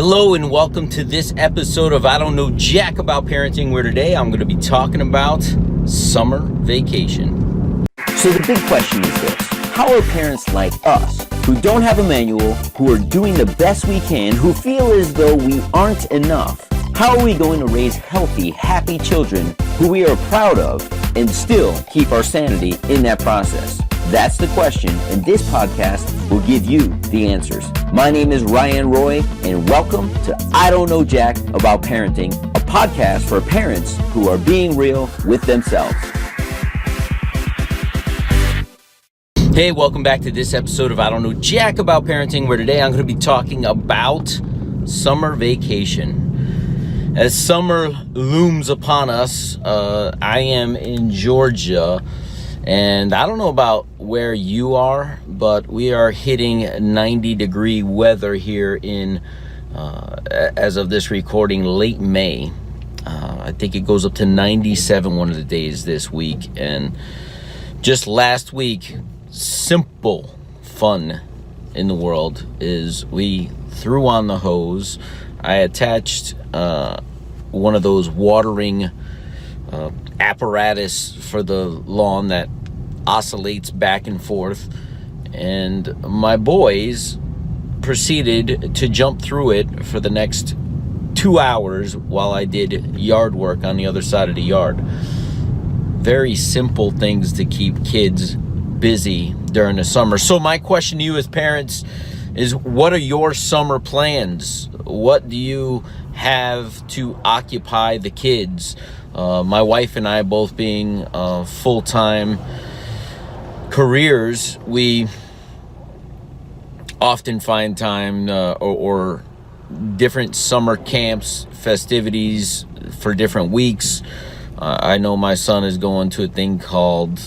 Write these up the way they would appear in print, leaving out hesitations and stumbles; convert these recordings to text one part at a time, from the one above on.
Hello and welcome to this episode of I Don't Know Jack About Parenting, where today I'm going to be talking about summer vacation. So the big question is this: how are parents like us, who don't have a manual, who are doing the best we can, who feel as though we aren't enough, how are we going to raise healthy, happy children who we are proud of and still keep our sanity in that process? That's the question, and this podcast will give you the answers. My name is Ryan Roy, and welcome to I Don't Know Jack About Parenting, a podcast for parents who are being real with themselves. Hey, welcome back to this episode of I Don't Know Jack About Parenting, where today I'm going to be talking about summer vacation. As summer looms upon us, I am in Georgia. And I don't know about where you are, but we are hitting 90-degree weather here in, as of this recording, late May. I think it goes up to 97 one of the days this week. And just last week, simple fun in the world is we threw on the hose. I attached one of those watering apparatus for the lawn that oscillates back and forth, and my boys proceeded to jump through it for the next 2 hours while I did yard work on the other side of the yard. Very simple things to keep kids busy during the summer. So my question to you as parents is, what are your summer plans? What do you have to occupy the kids? My wife and I, both being full-time careers, we often find time or different summer camps, festivities for different weeks. I know my son is going to a thing called,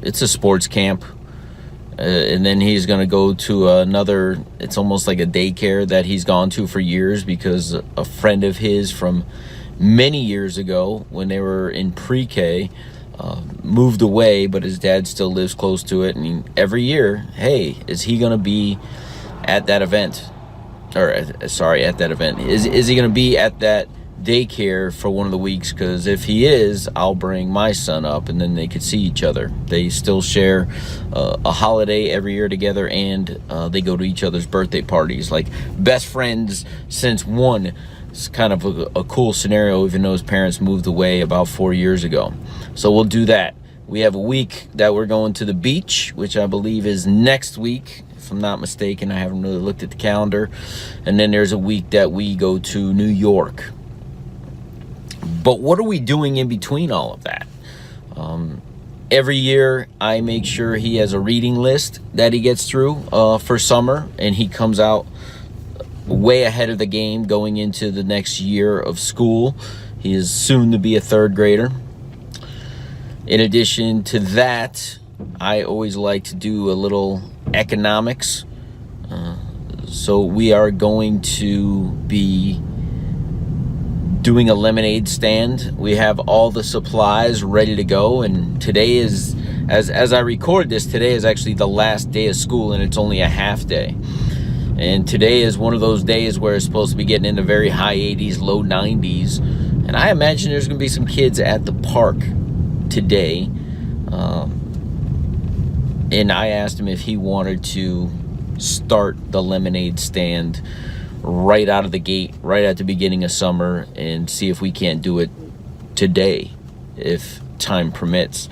it's a sports camp. And then he's going to go to another, it's almost like a daycare that he's gone to for years because a friend of his from many years ago when they were in pre-K moved away, but his dad still lives close to it. And every year, hey, is he going to be at that event? At that event. Is he going to be at that daycare for one of the weeks? Because if he is, I'll bring my son up and then they could see each other. They still share a holiday every year together, and they go to each other's birthday parties, like best friends since one. It's kind of a cool scenario, even though his parents moved away about 4 years ago. So we'll do that. We have a week that we're going to the beach, which I believe is next week, if I'm not mistaken. I haven't really looked at the calendar. And then there's a week that we go to New York. But what are we doing in between all of that? Every year, I make sure he has a reading list that he gets through for summer, and he comes out way ahead of the game going into the next year of school. He is soon to be a third grader. In addition to that, I always like to do a little economics. So we are going to be doing a lemonade stand. We have all the supplies ready to go, and today is, as I record this, today is actually the last day of school, and it's only a half day. And today is one of those days where it's supposed to be getting into very high 80s, low 90s. And I imagine there's going to be some kids at the park today. And I asked him if he wanted to start the lemonade stand right out of the gate, right at the beginning of summer, and see if we can't do it today, if time permits.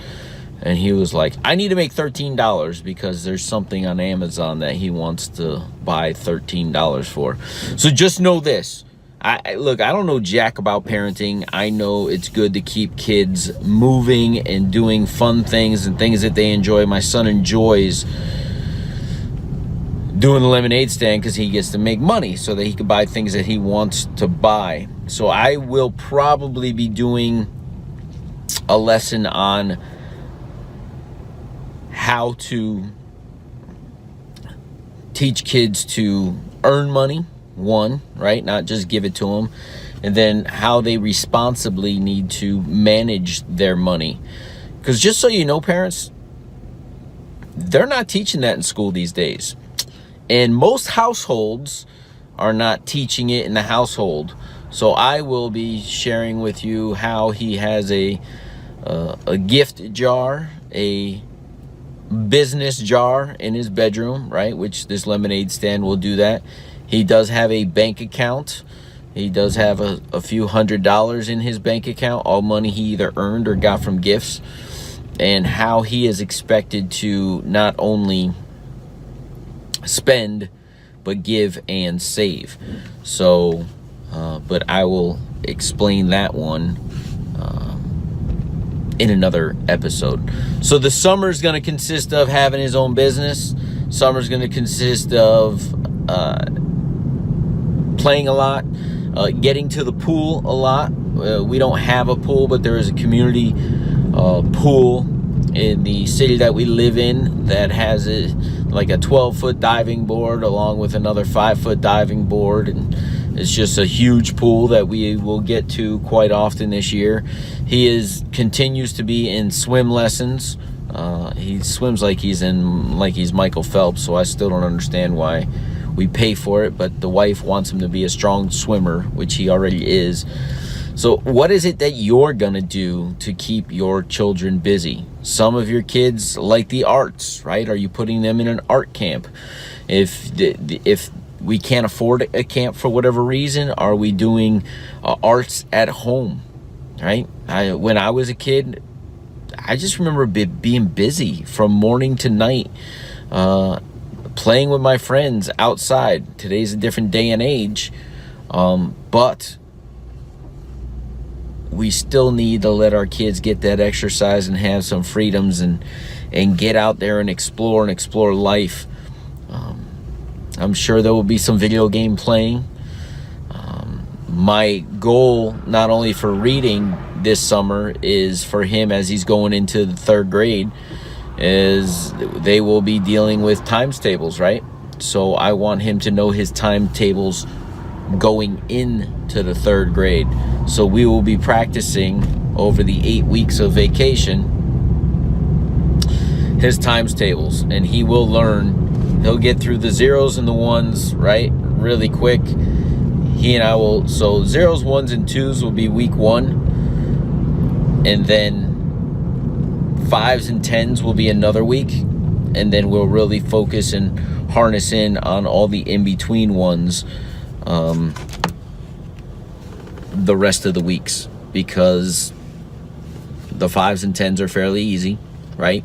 And he was like, I need to make $13 because there's something on Amazon that he wants to buy $13 for. So just know this. I don't know jack about parenting. I know it's good to keep kids moving and doing fun things and things that they enjoy. My son enjoys doing the lemonade stand because he gets to make money so that he can buy things that he wants to buy. So I will probably be doing a lesson on how to teach kids to earn money, one, right? Not just give it to them. And then how they responsibly need to manage their money. Because just so you know, parents, they're not teaching that in school these days. And most households are not teaching it in the household. So I will be sharing with you how he has a gift jar, a business jar in his bedroom, right? Which this lemonade stand will do that. He does have a bank account. He does have a few $100s in his bank account, all money he either earned or got from gifts, and how he is expected to not only spend but give and save. So but I will explain that one in another episode. So the summer is going to consist of having his own business. Summer is going to consist of playing a lot, getting to the pool a lot. We don't have a pool, but there is a community pool in the city that we live in that has like a 12-foot diving board along with another 5-foot diving board, and it's just a huge pool that we will get to quite often this year. He continues to be in swim lessons. He swims like he's Michael Phelps, so I still don't understand why we pay for it, but the wife wants him to be a strong swimmer, which he already is. So what is it that you're going to do to keep your children busy? Some of your kids like the arts, right? Are you putting them in an art camp? If we can't afford a camp for whatever reason, are we doing arts at home, right? When I was a kid, I just remember being busy from morning to night, playing with my friends outside. Today's a different day and age, but we still need to let our kids get that exercise and have some freedoms and get out there and explore life. I'm sure there will be some video game playing. My goal, not only for reading this summer, is for him as he's going into the 3rd grade, is they will be dealing with times tables, right? So I want him to know his timetables going into the 3rd grade. So we will be practicing over the 8 weeks of vacation his times tables, and he will learn. He'll get through the zeros and the ones, right, really quick. He and I will, so zeros, ones, and twos will be week 1, and then 5s and 10s will be another week, and then we'll really focus and harness in on all the in-between ones the rest of the weeks, because the 5s and 10s are fairly easy, right?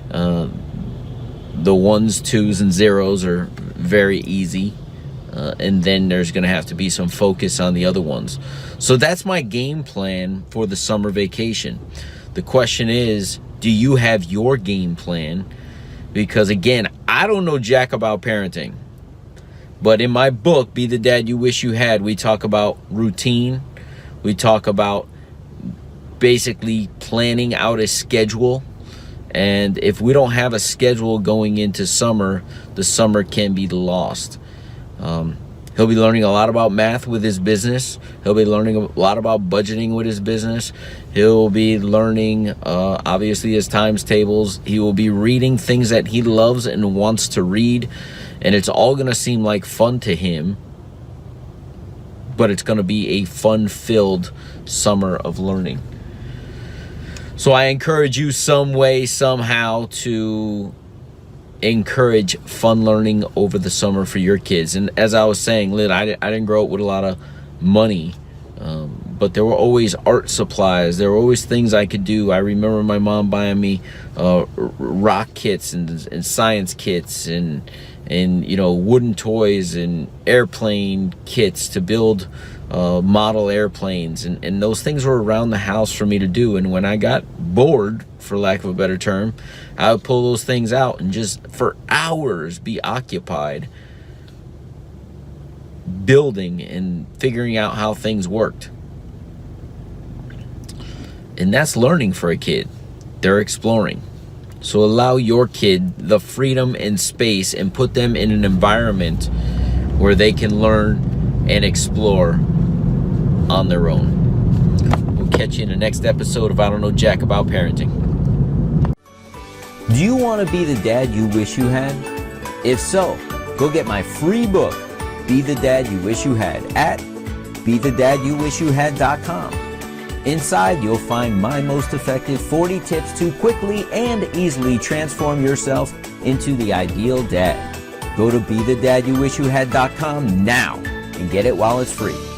The 1s, 2s, and 0s are very easy, and then there's going to have to be some focus on the other ones. So that's my game plan for the summer vacation. The question is, do you have your game plan? Because again, I don't know jack about parenting, but in my book, Be the Dad You Wish You Had, we talk about routine. We talk about basically planning out a schedule. And if we don't have a schedule going into summer, the summer can be lost. He'll be learning a lot about math with his business. He'll be learning a lot about budgeting with his business. He'll be learning, obviously, his times tables. He will be reading things that he loves and wants to read. And it's all going to seem like fun to him. But it's going to be a fun-filled summer of learning. So I encourage you some way, somehow, to encourage fun learning over the summer for your kids. And as I was saying, Lynn, I didn't grow up with a lot of money, but there were always art supplies. There were always things I could do. I remember my mom buying me rock kits and science kits and wooden toys and airplane kits to build model airplanes, and those things were around the house for me to do. And when I got bored, for lack of a better term, I would pull those things out and just for hours be occupied building and figuring out how things worked. And that's learning for a kid. They're exploring. So allow your kid the freedom and space and put them in an environment where they can learn and explore on their own. We'll catch you in the next episode of I Don't Know Jack About Parenting. Do you want to be the dad you wish you had? If so, go get my free book, Be the Dad You Wish You Had at BeTheDadYouWishYouHad.com. Inside, you'll find my most effective 40 tips to quickly and easily transform yourself into the ideal dad. Go to BeTheDadYouWishYouHad.com now and get it while it's free.